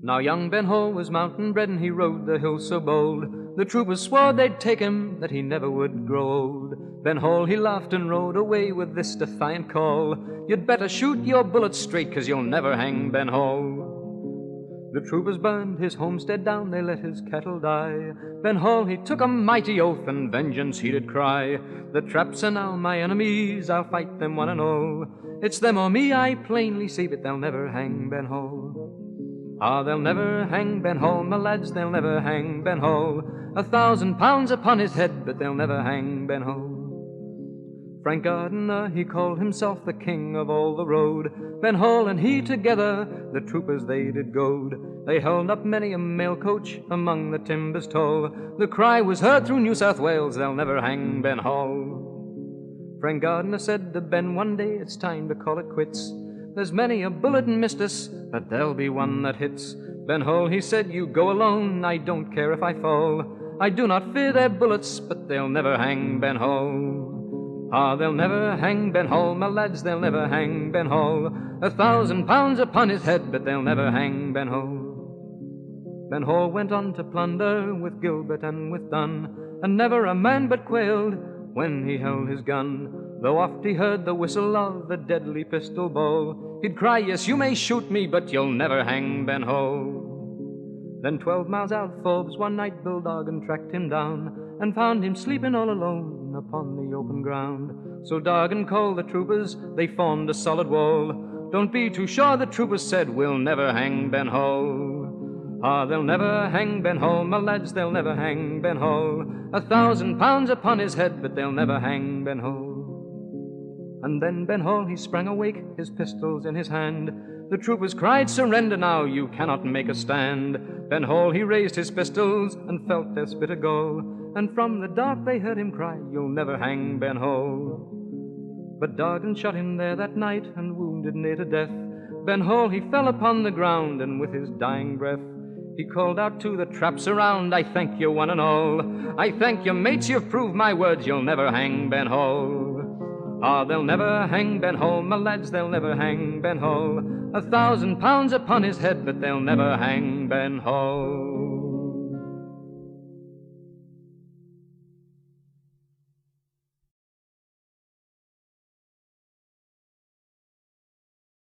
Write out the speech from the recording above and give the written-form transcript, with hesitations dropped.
Now young Ben Hall was mountain bred and he rode the hills so bold, the troopers swore they'd take him, that he never would grow old. Ben Hall he laughed and rode away with this defiant call, "You'd better shoot your bullets straight, 'cause you'll never hang Ben Hall." The troopers burned his homestead down, they let his cattle die. Ben Hall he took a mighty oath, and vengeance he did cry. "The traps are now my enemies, I'll fight them one and all. It's them or me, I plainly see, but they'll never hang Ben Hall. Ah, they'll never hang Ben Hall, my lads, they'll never hang Ben Hall. 1,000 pounds upon his head, but they'll never hang Ben Hall." Frank Gardiner, he called himself the king of all the road. Ben Hall and he together, the troopers they did goad. They held up many a mail coach among the timbers tall. The cry was heard through New South Wales, "They'll never hang Ben Hall." Frank Gardiner said to Ben one day, "It's time to call it quits. There's many a bullet missed us, but there'll be one that hits." Ben Hall, he said, "You go alone, I don't care if I fall. I do not fear their bullets, but they'll never hang Ben Hall. Ah, they'll never hang Ben Hall, my lads, they'll never hang Ben Hall. 1,000 pounds upon his head, but they'll never hang Ben Hall." Ben Hall went on to plunder with Gilbert and with Dunn, and never a man but quailed when he held his gun. Though oft he heard the whistle of the deadly pistol ball, he'd cry, "Yes, you may shoot me, but you'll never hang Ben Hall." Then 12 miles out Forbes one night Bill Dargan tracked him down, and found him sleeping all alone upon the open ground. So Dargan called the troopers, they formed a solid wall. "Don't be too sure," the troopers said, "we'll never hang Ben Hall. Ah, they'll never hang Ben Hall, my lads, they'll never hang Ben Hall. 1,000 pounds upon his head, but they'll never hang Ben Hall." And then Ben Hall, he sprang awake, his pistols in his hand. The troopers cried, "Surrender now, you cannot make a stand." Ben Hall, he raised his pistols and felt their spit a gall, and from the dark they heard him cry, "You'll never hang Ben Hall." But Dargan shot him there that night and wounded near to death. Ben Hall, he fell upon the ground, and with his dying breath he called out to the traps around, "I thank you one and all. I thank you, mates, you've proved my words, you'll never hang Ben Hall. Ah, they'll never hang Ben Hall, my lads, they'll never hang Ben Hall. 1,000 pounds upon his head, but they'll never hang Ben Hall."